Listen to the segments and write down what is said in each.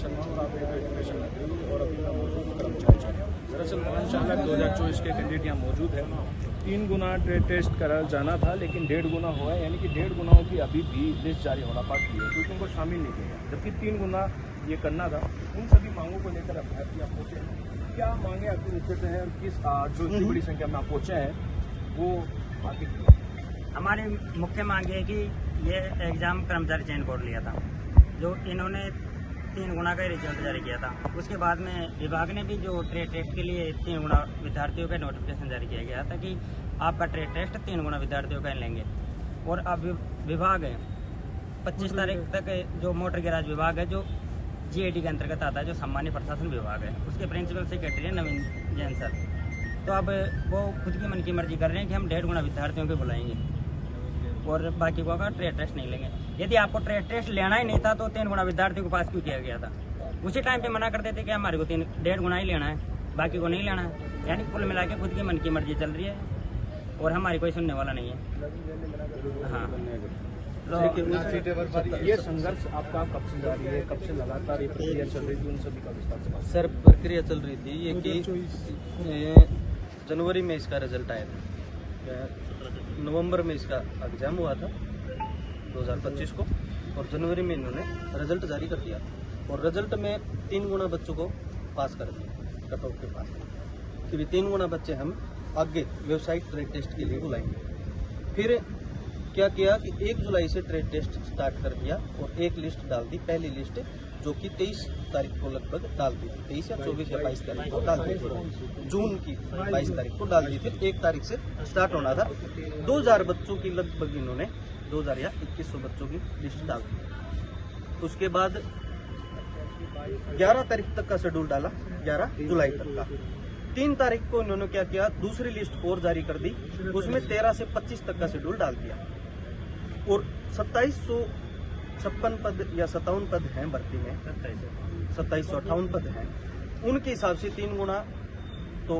शर्मा और आप एक एजुकेशन मंत्री और अभी मैं मौजूद कर्मचारी। दरअसल 5 चालक 2024 के कैंडिडेट यहाँ मौजूद है। 3 गुना ट्रेड टेस्ट करा जाना था, लेकिन 1.5 गुना हुआ है, यानी कि 1.5 गुनाओं की अभी भी लिस्ट जारी होना बाकी है, क्योंकि उनको शामिल नहीं किया, जबकि 3 गुना ये करना था। उन सभी मांगों को लेकर अभ्यर्थी आप पहुँचे हैं, क्या मांगे आपकी निश्चित हैं और किस जो इतनी बड़ी संख्या में आप पहुँचे हैं वो आगे? हमारी मुख्य मांग है कि ये एग्ज़ाम कर्मचारी चयन बोर्ड लिया था, जो इन्होंने 3 गुना का रिजल्ट जारी किया था। उसके बाद में विभाग ने भी जो ट्रेड टेस्ट के लिए 3 गुना विद्यार्थियों का नोटिफिकेशन जारी किया गया था कि आपका ट्रेड टेस्ट 3 गुना विद्यार्थियों का लेंगे। और अब विभाग 25 तारीख तक जो मोटर गैराज विभाग है, जो GAT के अंतर्गत आता है, जो सामान्य प्रशासन विभाग है, उसके प्रिंसिपल सेक्रेटरी है नवीन जैन सर। तो अब वो खुद की मन की मर्जी कर रहे हैं कि हम 1.5 गुना विद्यार्थियों को बुलाएंगे और बाकी को का ट्रेड टेस्ट नहीं लेंगे। यदि आपको ट्रेड टेस्ट लेना ही नहीं था तो 3 गुना विद्यार्थियों को पास क्यों किया गया था? उसी टाइम पे मना कर देते कि हमारे को 1.5 गुना ही लेना है, बाकी को नहीं लेना है। यानी कुल मिला के खुद की मन की मर्जी चल रही है और हमारी कोई सुनने वाला नहीं है। हाँ, ये संघर्ष आपका कब से जारी है, कब से लगातार ये प्रक्रिया चल रही थी, उन सभी का विस्तार से? सर, प्रक्रिया चल रही थी ये कि जनवरी में इसका रिजल्ट आया था, नवंबर में इसका एग्जाम हुआ था 2025 को, और जनवरी में इन्होंने रिजल्ट जारी कर दिया और रिजल्ट में 3 गुना बच्चों को पास कर दिया, कट ऑफ के पास, कि 3 गुना बच्चे हम आगे व्यावसायिक ट्रेड टेस्ट के लिए बुलाएंगे। फिर क्या किया कि 1 जुलाई से ट्रेड टेस्ट स्टार्ट कर दिया और एक लिस्ट डाल दी, पहली लिस्ट जो कि 23 तारीख को लगभग डाल दी, 23 या 24 या 22 तारीख को डाल दी, जून की 22 तारीख को डाल दी थी। 1 तारीख से स्टार्ट होना था। 2000 बच्चों की लगभग इन्होंने 2000 या 2100 बच्चों की लिस्ट डाल दी। उसके बाद 11 तारीख तक का शेड्यूल डाला, 11 जुलाई तक का। 3 तारीख को इन्होंने क्या किया, दूसरी लिस्ट और जारी कर दी, उसमें 13 से 25 तक का शेड्यूल डाल दिया और 2756 पद या 57 पद हैं भर्ती में, 2758 पद हैं। उनके हिसाब से 3 गुना तो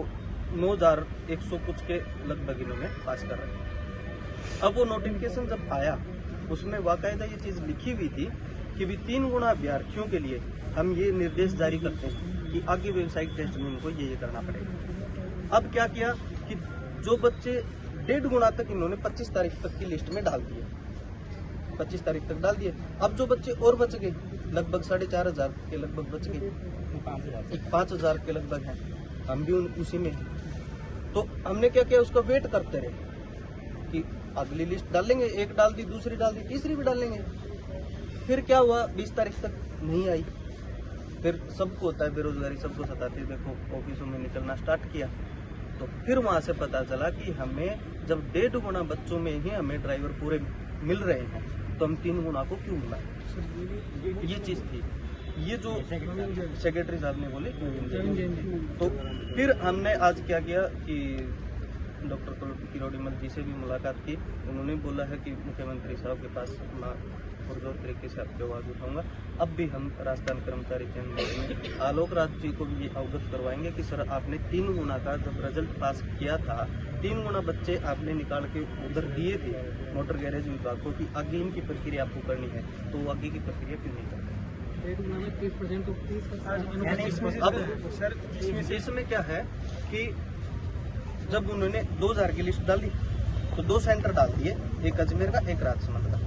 9100 कुछ के लगभग इन्होंने पास कर रहे हैं। अब वो नोटिफिकेशन जब आया उसमें वाकायदा ये चीज लिखी हुई थी कि भी 3 गुना अभ्यर्थियों के लिए हम ये निर्देश जारी करते हैं कि आगे व्यावसायिक टेस्ट में इनको ये करना पड़ेगा। अब क्या किया कि जो बच्चे 1.5 गुना तक इन्होंने 25 तारीख तक की लिस्ट में डाल दिए, 25 तारीख तक डाल दिए। अब जो बच्चे और बच गए लगभग 4500 के लगभग बच गए, 5000 के लगभग हैं, हम भी उसी में हैं। तो हमने क्या किया, उसका वेट करते रहे कि अगली लिस्ट डालेंगे, एक डाल दी, दूसरी डाल दी, तीसरी भी डालेंगे। फिर क्या हुआ, 20 तारीख तक नहीं आई। फिर सबको होता है बेरोजगारी, सबको सताती है, देखो ऑफिसों में निकलना स्टार्ट किया। तो फिर वहां से पता चला कि हमें जब 1.5 गुना बच्चों में ही हमें ड्राइवर पूरे मिल रहे हैं तो हम 3 गुना को क्यों बुलाएं? ये चीज थी, ये जो सेक्रेटरी साहब ने बोले। तो फिर हमने आज क्या किया कि डॉक्टर किरोड़ीमल जी से भी मुलाकात की। उन्होंने बोला है कि मुख्यमंत्री साहब के पास मैं पुरजोर तरीके से आपकी आवाज उठाऊंगा। अब भी हम राजस्थान कर्मचारी चयन बोर्ड में आलोक राज जी को भी ये अवगत करवाएंगे कि सर आपने 3 गुना का जब रिजल्ट पास किया था, 3 गुना बच्चे आपने निकाल के उधर दिए थे मोटर गैरेज विभाग को कि आगे इनकी प्रक्रिया आपको करनी है, तो वो आगे की प्रक्रिया क्यों नहीं करते? अब इसमें क्या है कि जब उन्होंने 2000 की लिस्ट डाली तो 2 सेंटर डाल दिए, एक अजमेर का, एक राजसमंद का,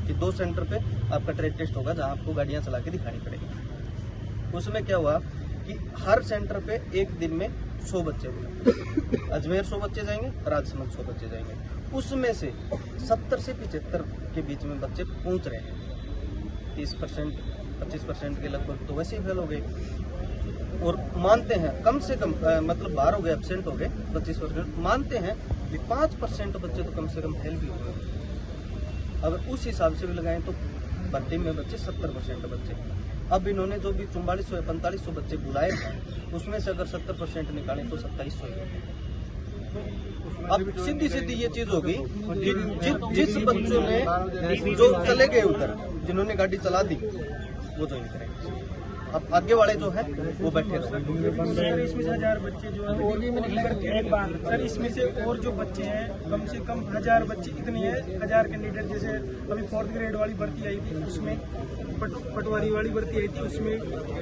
कि 2 सेंटर पे आपका ट्रेड टेस्ट होगा जहां आपको गाड़ियां चला के दिखानी पड़ेगी। उसमें क्या हुआ कि हर सेंटर पे एक दिन में 100 बच्चे हुए, अजमेर 100 बच्चे जाएंगे, राजसमंद 100 बच्चे जाएंगे। उसमें से 70 से 75 के बीच में बच्चे पहुंच रहे हैं। 30% 25% के लगभग तो वैसे ही फेल हो गए। और मानते हैं कम से कम मतलब 12 हो गए, एब्सेंट हो गए 25%। मानते हैं कि 5% बच्चे तो कम से कम फेल भी हो गए। अगर उस हिसाब से भी लगाएं तो भर्ती में बच्चे 70% बच्चे। अब इन्होंने जो भी 4400 या 4500 बच्चे बुलाए हैं उसमें से अगर 70% निकालें तो 2700 ही। अब सीधी सीधी ये चीज होगी कि जिस बच्चों ने जो चले गए उधर, जिन्होंने गाड़ी चला दी, वो ज्वाइन करेंगे। अब आगे वाले जो है वो बैठे रहे। सर इसमें से 1000 बच्चे जो है और भी एक बार सर इसमें से और जो बच्चे हैं कम से कम 1000 बच्चे इतने हैं, 1000 कैंडिडेट। जैसे अभी 4th ग्रेड वाली भर्ती आई थी उसमें पटवारी वाली भर्ती आई थी, उसमें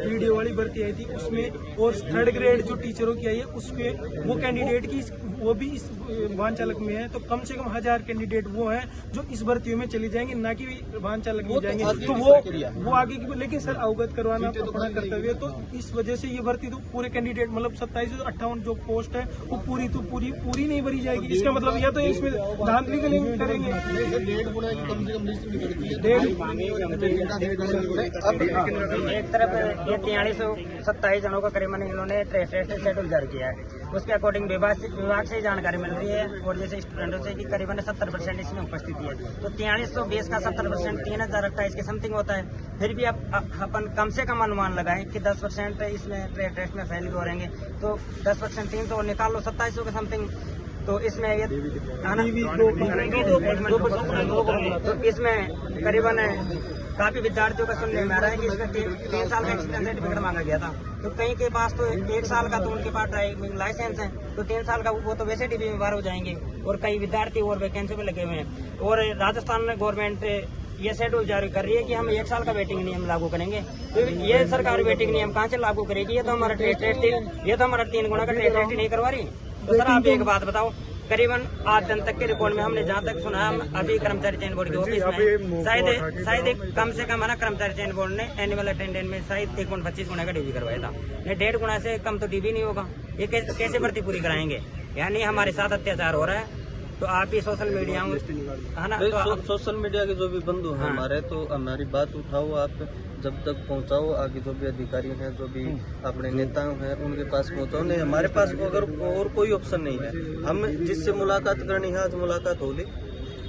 वीडियो वाली भर्ती आई थी उसमें, और 3rd ग्रेड जो टीचरों की आई है उसमें वो कैंडिडेट की वो भी इस वाहन चालक में है। तो कम से कम 1000 कैंडिडेट वो हैं जो इस भर्तियों में चले जाएंगे, ना कि वाहन चालक में जाएंगे। तो वो आगे की, लेकिन सर अवगत करवाना अपना कर्तव्य है। तो इस वजह से ये भर्ती तो पूरे कैंडिडेट मतलब 27 से 58 जो पोस्ट है वो पूरी नहीं भरी जाएगी। इसका मतलब या तो इसमें धांधली के लिए करेंगे। एक तरफ ये 4327 जनों का करीबन इन्होंने टेस्ट शेड्यूल जारी किया है, उसके अकॉर्डिंग विभाग से जानकारी मिल रही है और जैसे स्टूडेंटों से कि करीबन 70% इसमें उपस्थिति है। तो 4320 का 70% 3028 के समथिंग होता है। फिर भी अपन कम से कम अनुमान लगाएं कि 10% इसमें टेस्ट में फेल हो रहेंगे, तो 10% 300 निकाल लो 2700 के समथिंग। तो इसमें ये तो इसमें करीबन काफी विद्यार्थियों का सुनने में आ रहा है कि इसमें 3 साल का एक्सपीरियंस सर्टिफिकेट मांगा गया था। तो कई के पास तो 1 साल का, तो उनके पास ड्राइविंग लाइसेंस है, तो 3 साल का वो तो वैसे डीबी में बाहर हो जाएंगे। और कई विद्यार्थी और वैकेंसी पे लगे हुए हैं। और राजस्थान में गवर्नमेंट ये शेड्यूल जारी कर रही है कि हम 1 साल का वेटिंग नियम लागू करेंगे। तो ये सरकार वेटिंग नियम कहाँ से लागू करेगी? ये तो हमारा ये तो हमारा 3 गुना का टेस्ट ही नहीं करवा रही। तो सर आप एक बात बताओ, करीबन आज दिन तक के रिकॉर्ड में हमने जहाँ तक सुना है, अभी कर्मचारी चयन बोर्ड के ऑफिस में शायद कम से कम है ना, कर्मचारी चयन बोर्ड ने एनुअल अटेंडेंस में शायद 1.25 गुना का डीबी करवाया था। 1.5 गुना से कम तो डीबी नहीं होगा। ये कैसे भर्ती पूरी कराएंगे? यानी हमारे साथ अत्याचार हो रहा है। तो आप ही सोशल मीडिया है ना, सोशल मीडिया के जो भी बंधु हैं हमारे, तो हमारी बात उठाओ, आप जब तक पहुंचाओ, आगे जो भी अधिकारी हैं, जो भी अपने नेता हैं, उनके पास पहुंचाओ। नहीं, हमारे पास अगर और कोई ऑप्शन नहीं है। हम जिससे मुलाकात करनी है, आज मुलाकात होगी।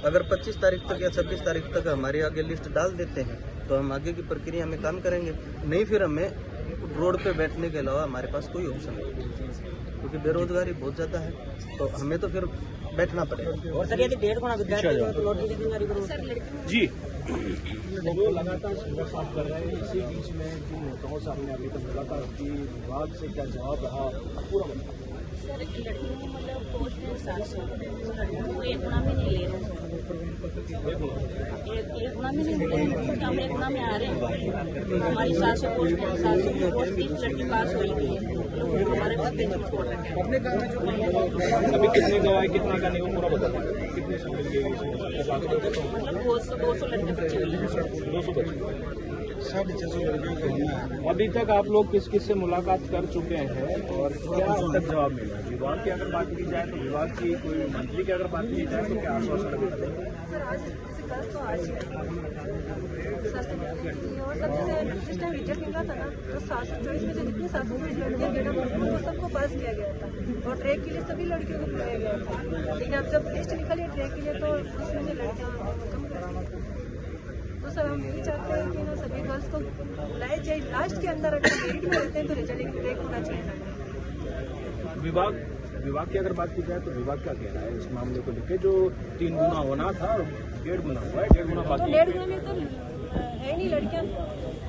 अगर 25 तारीख तक या 26 तारीख तक हमारे आगे लिस्ट डाल देते हैं तो हम आगे की प्रक्रिया में काम करेंगे। नहीं, फिर हमें रोड पे बैठने के अलावा हमारे पास कोई ऑप्शन नहीं, क्योंकि बेरोजगारी बहुत ज्यादा है, तो हमें तो फिर बैठना पड़ेगा। और सर यदि 1.5 गुना विद्यार्थी तो नोटिफिकेशन जारी करो जी। वो लगातार संघर्ष आप कर रहे हैं, इसी बीच में जो नेताओं से आपने अभी तक मुलाकात की, विभाग से क्या जवाब रहा, पूरा बताओ। सर लड़कियों को मतलब पोस्ट है 700, लड़कियों को 1 गुना भी नहीं ले रहे हैं। 1 गुना भी नहीं ले रहे हैं, क्योंकि हम 1 गुना में आ रहे हैं। हमारी 700 पोस्ट है, 700 पोस्ट 3 लड़की पास हुई हुई है, तो हमारे पास 3 पोस्ट है। अभी कितने गवाए कितना का नहीं, वो पूरा बताओ। कितने समय लगेगी? मतलब 200 लड़के बच्चे हुई हैं। 200 बच्चे। अभी तक आप लोग किस किस से मुलाकात कर चुके हैं और क्या अब तक जवाब मिला? विभाग की अगर बात की जाए तो विभाग की, कोई मंत्री की अगर बात की जाए तो क्या आश्वासन मिला? सर आज जैसे 10 तो आज और सब जैसे जिस टाइम रिजल्ट निकला था ना, तो 724 में से जितनी 720 लड़कियां डेटा वो सबको पास किया गया था, और ट्रैक के लिए सभी लड़कियों को बुलाया गया था। लेकिन अब जब लिस्ट निकली है ट्रैक के लिए, तो इसमें से लड़कियां कम कर। तो सर हम यही चाहते हैं कि ना सभी गर्ल्स को बुलाया जाए। लास्ट के अंदर अगर मेरिट में रहते हैं तो रिजल्ट ट्रैक होना चाहिए। विभाग की अगर बात की जाए तो विभाग क्या कह रहा है इस मामले को लेकर? जो 3 गुना होना था और 1.5 गुना हुआ है, 1.5 गुना बाकी। तो 1.5 गुना में तो है नहीं, लड़कियां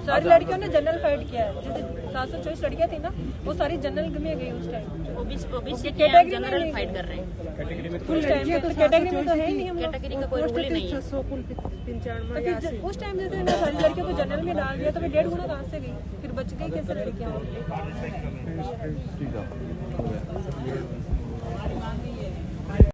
सारी लड़कियों ने जनरल फाइट किया है। जैसे 724 लड़कियां थी ना, वो सारी जनरल में गई उस time. OBC category general fight कर रहे हैं। कैटेगरी में उस टाइम कैटेगरी में तो है ही नहीं, हम कैटेगरी का कोई रूल ही नहीं है। उस टाइम जैसे ना सारी लड़कियों को जनरल में डाल दिया, तो फिर 1.5 गुना कहाँ से गई? फिर बच गई कैसे लड़कियां?